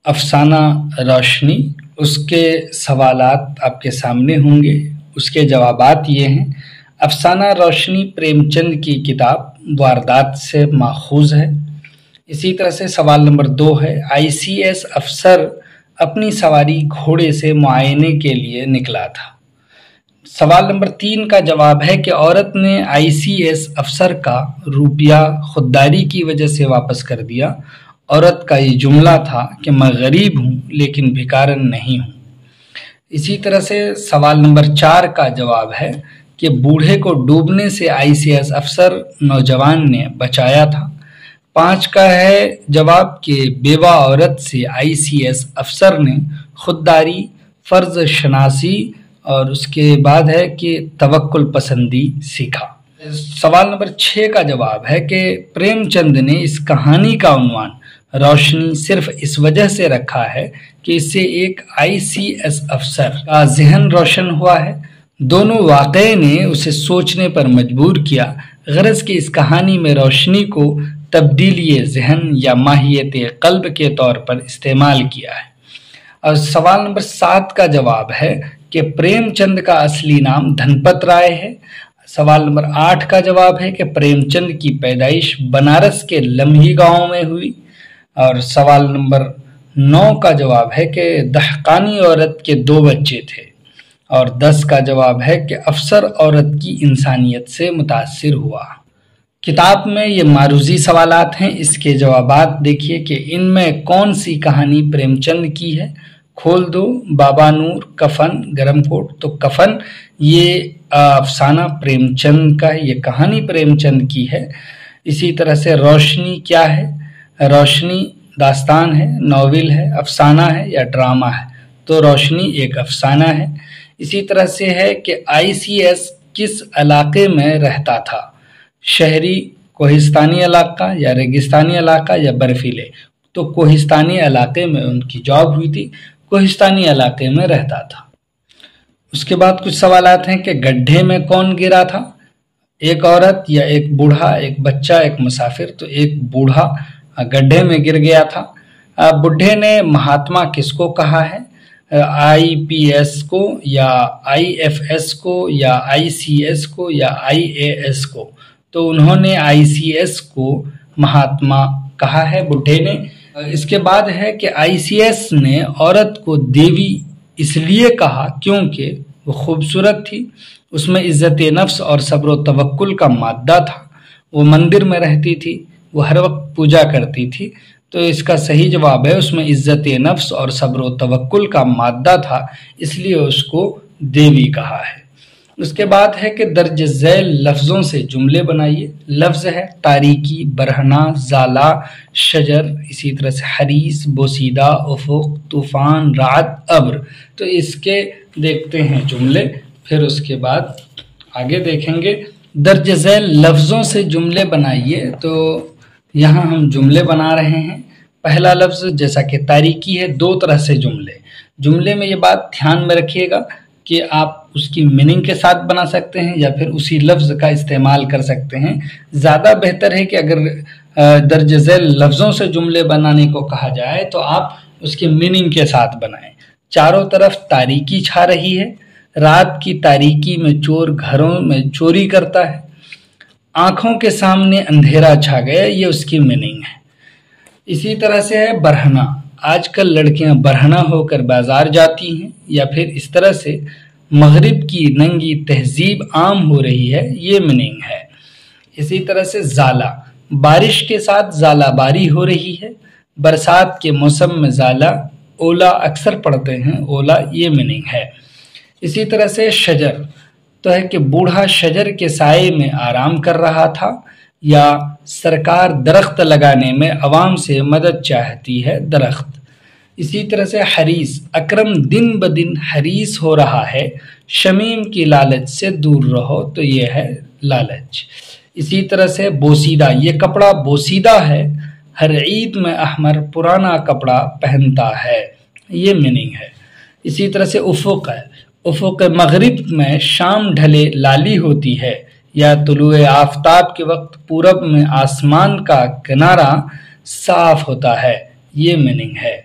افسانہ روشنی، اس کے سوالات آپ کے سامنے ہوں گے، اس کے جوابات یہ ہیں۔ افسانہ روشنی پریم چند کی کتاب واردات سے ماخوذ ہے۔ اسی طرح سے سوال نمبر 2 ہے، ICS افسر اپنی سواری گھوڑے سے معائنے کے لیے نکلا تھا۔ سوال نمبر 3 کا جواب ہے کہ عورت نے ICS افسر کا روپیہ خودداری کی وجہ سے واپس کر دیا۔ عورت کا یہ جملہ تھا کہ میں غریب ہوں لیکن بھکارن نہیں ہوں۔ اسی طرح سے سوال نمبر 4 کا جواب ہے کہ بوڑھے کو ڈوبنے سے ICS افسر نوجوان نے بچایا تھا۔ 5 کا ہے جواب کہ بیوہ عورت سے ICS افسر نے خودداری، فرض شناسی اور اس کے بعد ہے کہ توکل پسندی سیکھا۔ سوال نمبر 6 کا جواب ہے کہ پریم چند نے اس کہانی کا عنوان روشنی صرف اس وجہ سے رکھا ہے کہ اس سے ایک ICS افسر کا ذہن روشن ہوا ہے۔ دونوں واقعے نے اسے سوچنے پر مجبور کیا، غرض کہ اس کہانی میں روشنی کو تبدیلی ذہن یا ماہیت قلب کے طور پر استعمال کیا ہے۔ اور سوال نمبر 7 کا جواب ہے کہ پریم چند کا اصلی نام دھنپت رائے ہے۔ سوال نمبر 8 کا جواب ہے کہ پریم چند کی پیدائش بنارس کے لمحی گاؤں میں ہوئی۔ اور سوال نمبر 9 کا جواب ہے کہ دہقانی عورت کے 2 بچے تھے۔ اور 10 کا جواب ہے کہ افسر عورت کی انسانیت سے متاثر ہوا۔ کتاب میں یہ معروضی سوالات ہیں، اس کے جوابات دیکھیے کہ ان میں کون سی کہانی پریم چند کی ہے۔ کھول دو، بابا نور، کفن، گرم کوٹ۔ تو کفن یہ افسانہ پریم چند کا ہے، یہ کہانی پریم چند کی ہے۔ اسی طرح سے روشنی کیا ہے؟ روشنی داستان ہے، ناول ہے، افسانہ ہے یا ڈرامہ ہے؟ تو روشنی ایک افسانہ ہے۔ اسی طرح سے ہے کہ ICS کس علاقے میں رہتا تھا؟ شہری، کوہستانی علاقہ یا ریگستانی علاقہ یا برفیلے؟ تو کوہستانی علاقے میں ان کی جاب ہوئی تھی، کوہستانی علاقے میں رہتا تھا۔ اس کے بعد کچھ سوالات ہیں کہ گڈھے میں کون گرا تھا؟ ایک عورت یا ایک بوڑھا، ایک بچہ، ایک مسافر؟ تو ایک بوڑھا گڈھے میں گر گیا تھا۔ بڈھے نے مہاتما کس کو کہا ہے؟ IPS کو یا IFS کو یا ICS کو یا IAS کو؟ تو انہوں نے ICS کو مہاتما کہا ہے بڈھے نے۔ اس کے بعد ہے کہ ICS نے عورت کو دیوی اس لیے کہا کیونکہ وہ خوبصورت تھی، اس میں عزت نفس اور صبر و توکل کا مادہ تھا، وہ مندر میں رہتی تھی، وہ ہر وقت پوجا کرتی تھی۔ تو اس کا صحیح جواب ہے اس میں عزت نفس اور صبر و توکل کا مادہ تھا، اس لیے اس کو دیوی کہا ہے۔ اس کے بعد ہے کہ درج ذیل لفظوں سے جملے بنائیے۔ لفظ ہے تاریکی، برہنہ، زالہ، شجر، اسی طرح سے حریص، بوسیدہ، افق، طوفان، رعد، ابر۔ تو اس کے دیکھتے ہیں جملے، پھر اس کے بعد آگے دیکھیں گے۔ درج ذیل لفظوں سے جملے بنائیے، تو یہاں ہم جملے بنا رہے ہیں۔ پہلا لفظ جیسا کہ تاریکی ہے، 2 طرح سے جملے میں یہ بات دھیان میں رکھیے گا کہ آپ اس کی میننگ کے ساتھ بنا سکتے ہیں یا پھر اسی لفظ کا استعمال کر سکتے ہیں۔ زیادہ بہتر ہے کہ اگر درج ذیل لفظوں سے جملے بنانے کو کہا جائے تو آپ اس کی میننگ کے ساتھ بنائیں۔ چاروں طرف تاریکی چھا رہی ہے، رات کی تاریکی میں چور گھروں میں چوری کرتا ہے، آنکھوں کے سامنے اندھیرا چھا گیا، یہ اس کی میننگ ہے۔ اسی طرح سے ہے برہنہ، آج کل لڑکیاں برہنہ ہو کر بازار جاتی ہیں، یا پھر اس طرح سے مغرب کی ننگی تہذیب عام ہو رہی ہے، یہ میننگ ہے۔ اسی طرح سے زالہ، بارش کے ساتھ زالہ باری ہو رہی ہے، برسات کے موسم میں زالہ، اولا اکثر پڑھتے ہیں، اولا، یہ میننگ ہے۔ اسی طرح سے شجر تو ہے کہ بوڑھا شجر کے سائے میں آرام کر رہا تھا، یا سرکار درخت لگانے میں عوام سے مدد چاہتی ہے، درخت۔ اسی طرح سے حریص، اکرم دن بدن حریص ہو رہا ہے، شمیم کی لالچ سے دور رہو، تو یہ ہے لالچ۔ اسی طرح سے بوسیدہ، یہ کپڑا بوسیدہ ہے، ہر عید میں احمر پرانا کپڑا پہنتا ہے، یہ میننگ ہے۔ اسی طرح سے افق ہے، افق مغرب میں شام ڈھلے لالی ہوتی ہے، یا طلوع آفتاب کے وقت پورب میں آسمان کا کنارہ صاف ہوتا ہے، یہ میننگ ہے۔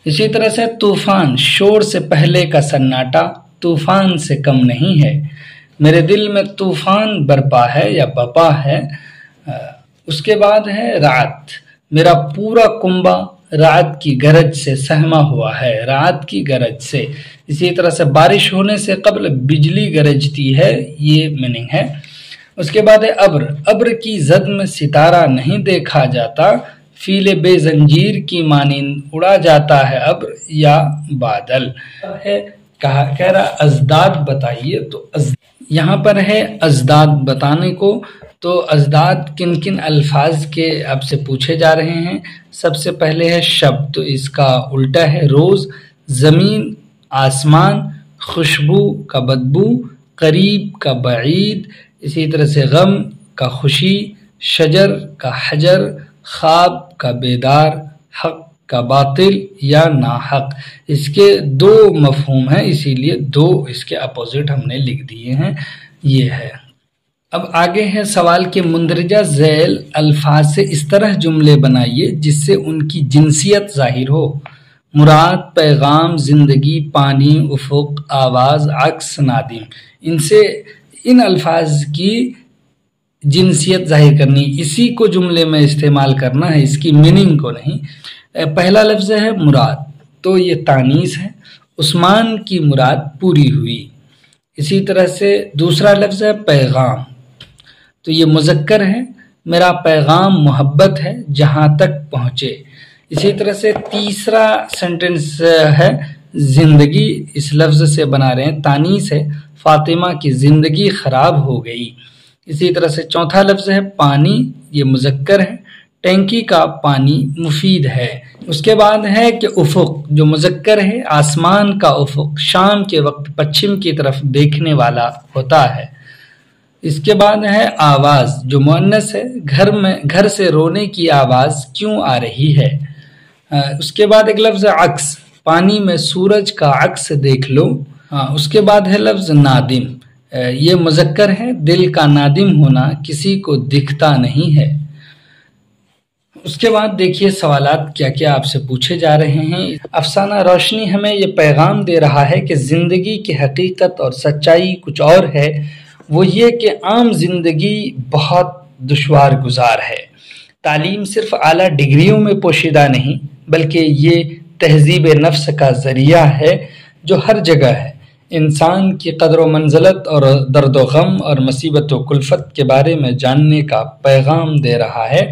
اسی طرح سے طوفان، شور سے پہلے کا سناٹا طوفان سے کم نہیں ہے، میرے دل میں طوفان برپا ہے یا بپا ہے۔ اس کے بعد ہے رعد، میرا پورا کنبہ رعد کی گرج سے سہما ہوا ہے، رعد کی گرج سے۔ اسی طرح سے بارش ہونے سے قبل بجلی گرجتی ہے، یہ میننگ ہے۔ اس کے بعد ہے ابر، ابر کی زد میں ستارہ نہیں دیکھا جاتا، فیل بے زنجیر کی مانند اڑا جاتا ہے ابر یا بادل۔ کہہ رہا ازداد بتائیے، تو یہاں پر ہے ازداد بتانے کو، تو ازداد کن کن الفاظ کے آپ سے پوچھے جا رہے ہیں۔ سب سے پہلے ہے شب، تو اس کا الٹا ہے روز، زمین، آسمان، خوشبو کا بدبو، قریب کا بعید، اسی طرح سے غم کا خوشی، شجر کا حجر، خواب کا بیدار، حق کا باطل یا ناحق۔ اس کے دو مفہوم ہیں، اسی لیے دو اس کے اپوزٹ ہم نے لکھ دیے ہیں، یہ ہے۔ اب آگے ہے سوال کے مندرجہ ذیل الفاظ سے اس طرح جملے بنائیے جس سے ان کی جنسیت ظاہر ہو۔ مراد، پیغام، زندگی، پانی، افق، آواز، عکس، نادم۔ ان الفاظ کی جنسیت ظاہر کرنی، اسی کو جملے میں استعمال کرنا ہے، اس کی میننگ کو نہیں۔ پہلا لفظ ہے مراد، تو یہ تانیث ہے، عثمان کی مراد پوری ہوئی۔ اسی طرح سے دوسرا لفظ ہے پیغام، تو یہ مذکر ہے، میرا پیغام محبت ہے جہاں تک پہنچے۔ اسی طرح سے تیسرا سینٹنس ہے زندگی، اس لفظ سے بنا رہے ہیں، تانیث ہے، فاطمہ کی زندگی خراب ہو گئی۔ اسی طرح سے چوتھا لفظ ہے پانی، یہ مذکر ہے، ٹینکی کا پانی مفید ہے۔ اس کے بعد ہے کہ افق، جو مذکر ہے، آسمان کا افق شام کے وقت پچھم کی طرف دیکھنے والا ہوتا ہے۔ اس کے بعد ہے آواز، جو مؤنث ہے، گھر سے رونے کی آواز کیوں آ رہی ہے۔ اس کے بعد ایک لفظ عکس، پانی میں سورج کا عکس دیکھ لو۔ اس کے بعد ہے لفظ نادم، یہ مذکر ہے، دل کا نادم ہونا کسی کو دکھتا نہیں ہے۔ اس کے بعد دیکھیے سوالات کیا کیا آپ سے پوچھے جا رہے ہیں۔ افسانہ روشنی ہمیں یہ پیغام دے رہا ہے کہ زندگی کی حقیقت اور سچائی کچھ اور ہے، وہ یہ کہ عام زندگی بہت دشوار گزار ہے۔ تعلیم صرف اعلیٰ ڈگریوں میں پوشیدہ نہیں، بلکہ یہ تہذیب نفس کا ذریعہ ہے جو ہر جگہ ہے، انسان کی قدر و منزلت اور درد و غم اور مصیبت و کلفت کے بارے میں جاننے کا پیغام دے رہا ہے۔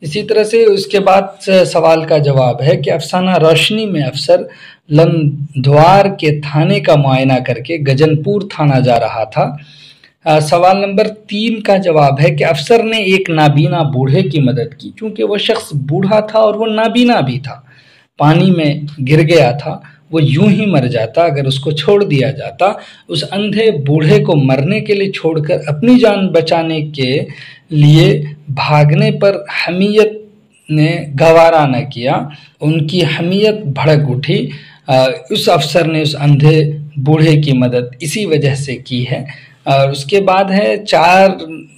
اسی طرح سے اس کے بعد سوال کا جواب ہے کہ افسانہ روشنی میں افسر لندھوار کے تھانے کا معائنہ کر کے گجن پور تھانہ جا رہا تھا۔ سوال نمبر 3 کا جواب ہے کہ افسر نے ایک نابینا بوڑھے کی مدد کی، چونکہ وہ شخص بوڑھا تھا اور وہ نابینا بھی تھا، پانی میں گر گیا تھا، وہ یوں ہی مر جاتا اگر اس کو چھوڑ دیا جاتا۔ اس اندھے بوڑھے کو مرنے کے لیے چھوڑ کر اپنی جان بچانے کے لیے بھاگنے پر حمیت نے گوارا نہ کیا، ان کی حمیت بھڑک اٹھی۔ اس افسر نے اس اندھے بوڑھے کی مدد اسی وجہ سے کی ہے۔ اور اس کے بعد ہے 4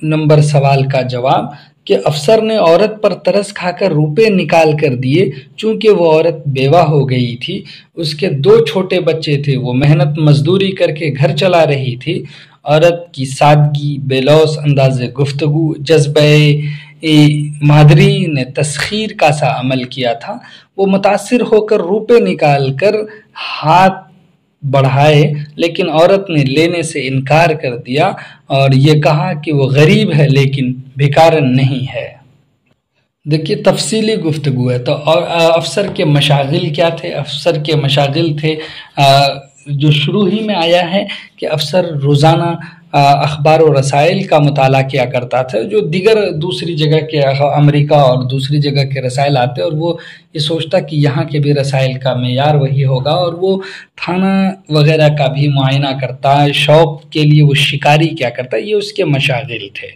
نمبر سوال کا جواب کہ افسر نے عورت پر ترس کھا کر روپے نکال کر دیے، چونکہ وہ عورت بیوہ ہو گئی تھی، اس کے 2 چھوٹے بچے تھے، وہ محنت مزدوری کر کے گھر چلا رہی تھی۔ عورت کی سادگی، بے لوث انداز گفتگو، جذبہ مادری نے تسخیر کا سا عمل کیا تھا۔ وہ متاثر ہو کر روپے نکال کر ہاتھ بڑھائے، لیکن عورت نے لینے سے انکار کر دیا اور یہ کہا کہ وہ غریب ہے لیکن بھکارن نہیں ہے۔ دیکھیے تفصیلی گفتگو ہے۔ تو افسر کے مشاغل کیا تھے؟ افسر کے مشاغل تھے جو شروع ہی میں آیا ہے کہ افسر روزانہ اخبار و رسائل کا مطالعہ کیا کرتا تھا، جو دیگر دوسری جگہ کے امریکہ اور دوسری جگہ کے رسائل آتے، اور وہ یہ سوچتا کہ یہاں کے بھی رسائل کا معیار وہی ہوگا، اور وہ تھانہ وغیرہ کا بھی معائنہ کرتا، شوق کے لیے وہ شکاری کیا کرتا، یہ اس کے مشاغل تھے۔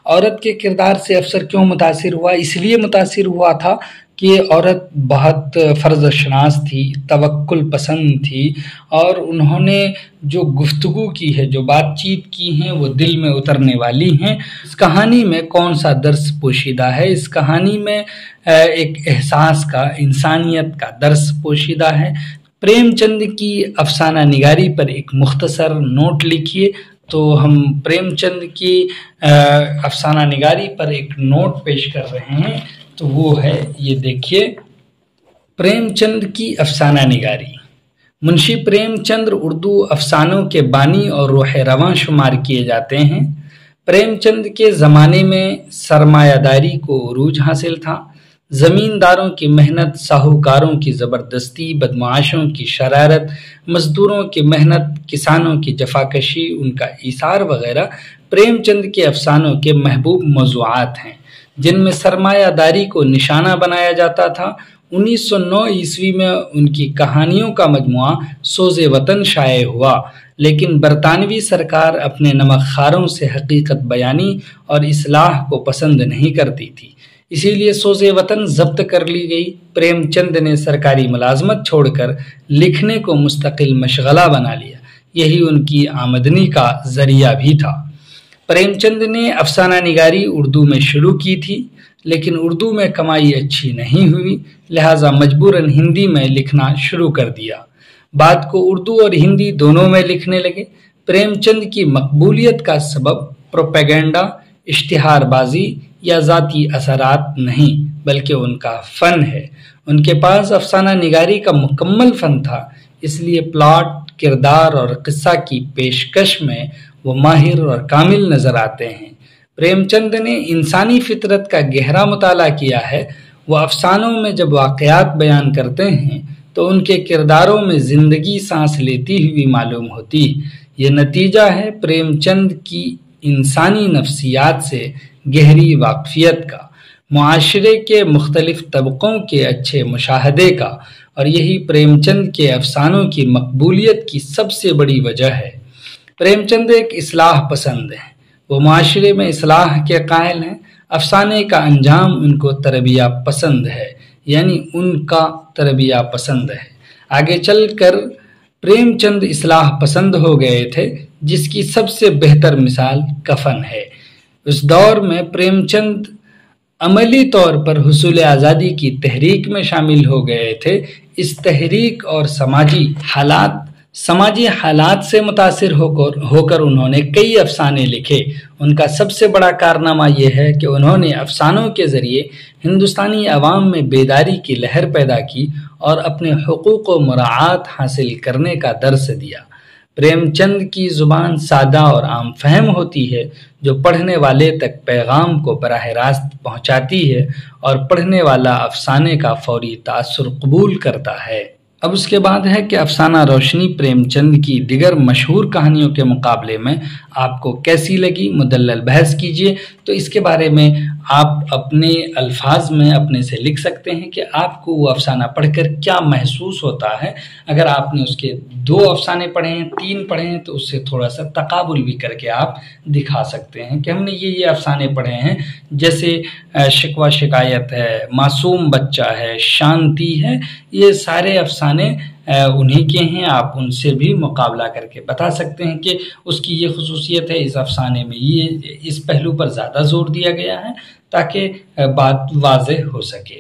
عورت کے کردار سے افسر کیوں متاثر ہوا؟ اس لیے متاثر ہوا تھا کہ یہ عورت بہت فرض شناس تھی، توکل پسند تھی، اور انہوں نے جو گفتگو کی ہے، جو بات چیت کی ہیں، وہ دل میں اترنے والی ہیں۔ اس کہانی میں کون سا درس پوشیدہ ہے؟ اس کہانی میں ایک احساس کا، انسانیت کا درس پوشیدہ ہے۔ پریم چند کی افسانہ نگاری پر ایک مختصر نوٹ لکھیے۔ تو ہم پریم چند کی افسانہ نگاری پر ایک نوٹ پیش کر رہے ہیں، تو وہ ہے، یہ دیکھیے، پریم چند کی افسانہ نگاری۔ منشی پریم چند اردو افسانوں کے بانی اور روح رواں شمار کیے جاتے ہیں۔ پریم چند کے زمانے میں سرمایہ داری کو عروج حاصل تھا۔ زمینداروں کی محنت، ساہوکاروں کی زبردستی، بدمعاشوں کی شرارت، مزدوروں کی محنت، کسانوں کی جفاکشی، ان کا ایثار وغیرہ پریم چند کے افسانوں کے محبوب موضوعات ہیں، جن میں سرمایہ داری کو نشانہ بنایا جاتا تھا۔ 1909 عیسوی میں ان کی کہانیوں کا مجموعہ سوز وطن شائع ہوا، لیکن برطانوی سرکار اپنے نمک خاروں سے حقیقت بیانی اور اصلاح کو پسند نہیں کرتی تھی، اسی لیے سوز وطن ضبط کر لی گئی۔ پریم چند نے سرکاری ملازمت چھوڑ کر لکھنے کو مستقل مشغلہ بنا لیا، یہی ان کی آمدنی کا ذریعہ بھی تھا۔ پریم چند نے افسانہ نگاری اردو میں شروع کی تھی، لیکن اردو میں کمائی اچھی نہیں ہوئی، لہٰذا مجبوراً ہندی میں لکھنا شروع کر دیا۔ بعد کو اردو اور ہندی دونوں میں لکھنے لگے۔ پریم چند کی مقبولیت کا سبب پروپیگنڈا، اشتہار بازی یا ذاتی اثرات نہیں، بلکہ ان کا فن ہے۔ ان کے پاس افسانہ نگاری کا مکمل فن تھا، اس لیے پلاٹ، کردار اور قصہ کی پیشکش میں وہ ماہر اور کامل نظر آتے ہیں۔ پریم چند نے انسانی فطرت کا گہرا مطالعہ کیا ہے۔ وہ افسانوں میں جب واقعات بیان کرتے ہیں تو ان کے کرداروں میں زندگی سانس لیتی ہوئی معلوم ہوتی۔ یہ نتیجہ ہے پریم چند کی انسانی نفسیات سے گہری واقفیت کا، معاشرے کے مختلف طبقوں کے اچھے مشاہدے کا، اور یہی پریم چند کے افسانوں کی مقبولیت کی سب سے بڑی وجہ ہے۔ پریم چند ایک اصلاح پسند ہیں، وہ معاشرے میں اصلاح کے قائل ہیں۔ افسانے کا انجام ان کو تربیہ پسند ہے، یعنی ان کا تربیہ پسند ہے۔ آگے چل کر پریم چند اصلاح پسند ہو گئے تھے، جس کی سب سے بہتر مثال کفن ہے۔ اس دور میں پریم چند عملی طور پر حصول آزادی کی تحریک میں شامل ہو گئے تھے۔ اس تحریک اور سماجی حالات سے متاثر ہو کر انہوں نے کئی افسانے لکھے۔ ان کا سب سے بڑا کارنامہ یہ ہے کہ انہوں نے افسانوں کے ذریعے ہندوستانی عوام میں بیداری کی لہر پیدا کی اور اپنے حقوق و مراعات حاصل کرنے کا درس دیا۔ پریم چند کی زبان سادہ اور عام فہم ہوتی ہے، جو پڑھنے والے تک پیغام کو براہ راست پہنچاتی ہے اور پڑھنے والا افسانے کا فوری تاثر قبول کرتا ہے۔ اب اس کے بعد ہے کہ افسانہ روشنی پریم چند کی دیگر مشہور کہانیوں کے مقابلے میں آپ کو کیسی لگی؟ مدلل بحث کیجیے۔ تو اس کے بارے میں آپ اپنے الفاظ میں اپنے سے لکھ سکتے ہیں کہ آپ کو وہ افسانہ پڑھ کر کیا محسوس ہوتا ہے۔ اگر آپ نے اس کے 2 افسانے پڑھے ہیں، 3 پڑھے ہیں، تو اس سے تھوڑا سا تقابل بھی کر کے آپ دکھا سکتے ہیں کہ ہم نے یہ افسانے پڑھے ہیں، جیسے شکوہ شکایت ہے، معصوم بچہ ہے، شانتی ہے، یہ سارے افسانے انہی کے ہیں۔ آپ ان سے بھی مقابلہ کر کے بتا سکتے ہیں کہ اس کی یہ خصوصیت ہے، اس افسانے میں یہ اس پہلو پر زیادہ زور دیا گیا ہے، تاکہ بات واضح ہو سکے۔